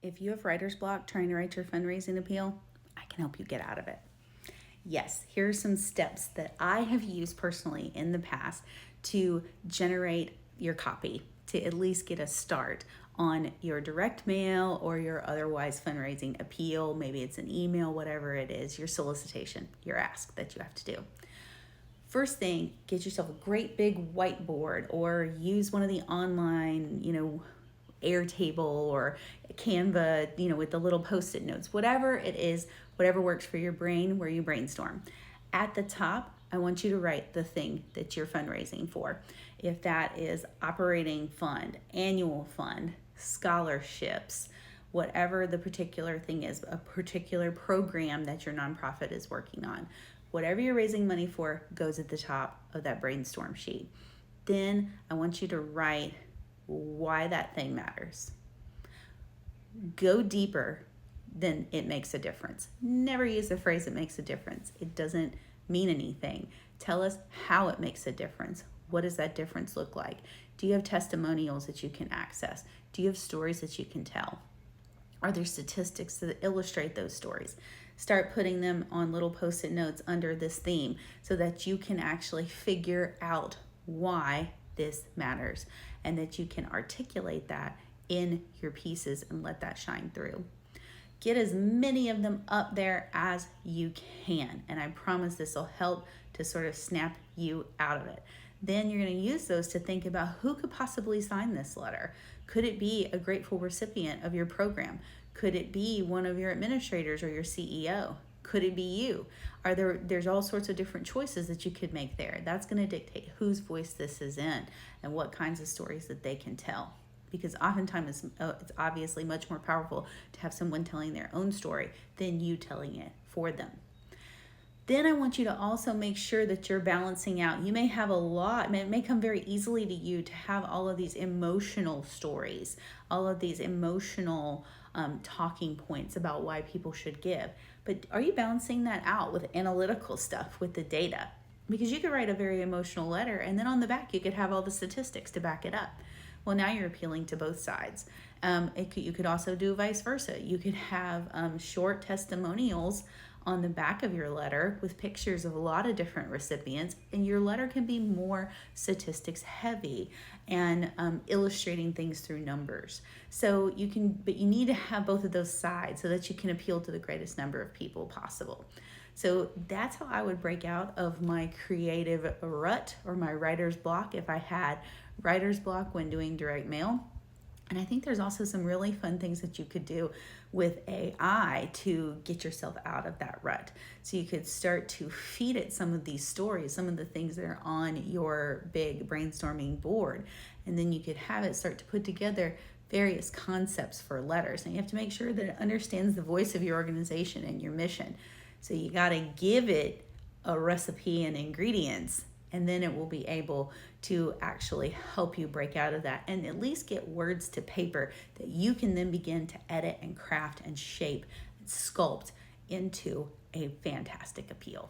If you have writer's block trying to write your fundraising appeal, I can help you get out of it. Yes, here are some steps that I have used personally in the past to generate your copy, to at least get a start on your direct mail or your otherwise fundraising appeal. Maybe it's an email, whatever it is, your solicitation, your ask that you have to do. First thing, get yourself a great big whiteboard or use one of the online, Airtable or Canva, with the little post-it notes, whatever it is, whatever works for your brain where you brainstorm. At the top, I want you to write the thing that you're fundraising for. If that is operating fund, annual fund, scholarships, whatever the particular thing is, a particular program that your nonprofit is working on. Whatever you're raising money for goes at the top of that brainstorm sheet. Then I want you to write why that thing matters. Go deeper than it makes a difference. Never use the phrase it makes a difference. It doesn't mean anything. Tell us how it makes a difference. What does that difference look like? Do you have testimonials that you can access? Do you have stories that you can tell? Are there statistics that illustrate those stories? Start putting them on little post-it notes under this theme so that you can actually figure out why this matters and that you can articulate that in your pieces and let that shine through. Get as many of them up there as you can, and I promise this will help to sort of snap you out of it. Then you're going to use those to think about who could possibly sign this letter. Could it be a grateful recipient of your program? Could it be one of your administrators or your CEO? Could it be you? There's all sorts of different choices that you could make there. That's going to dictate whose voice this is in and what kinds of stories that they can tell. Because oftentimes it's obviously much more powerful to have someone telling their own story than you telling it for them. Then I want you to also make sure that you're balancing out. You may have a lot, it may come very easily to you to have all of these emotional stories, all of these emotional talking points about why people should give. But are you balancing that out with analytical stuff, with the data? Because you could write a very emotional letter and then on the back you could have all the statistics to back it up. Well, now you're appealing to both sides. You could also do vice versa. You could have short testimonials on the back of your letter with pictures of a lot of different recipients, and your letter can be more statistics heavy and illustrating things through numbers. But you need to have both of those sides so that you can appeal to the greatest number of people possible. So that's how I would break out of my creative rut or my writer's block if I had writer's block when doing direct mail. And I think there's also some really fun things that you could do with AI to get yourself out of that rut. So you could start to feed it some of these stories, some of the things that are on your big brainstorming board. And then you could have it start to put together various concepts for letters. And you have to make sure that it understands the voice of your organization and your mission. So you got to give it a recipe and ingredients, and then it will be able to actually help you break out of that and at least get words to paper that you can then begin to edit and craft and shape and sculpt into a fantastic appeal.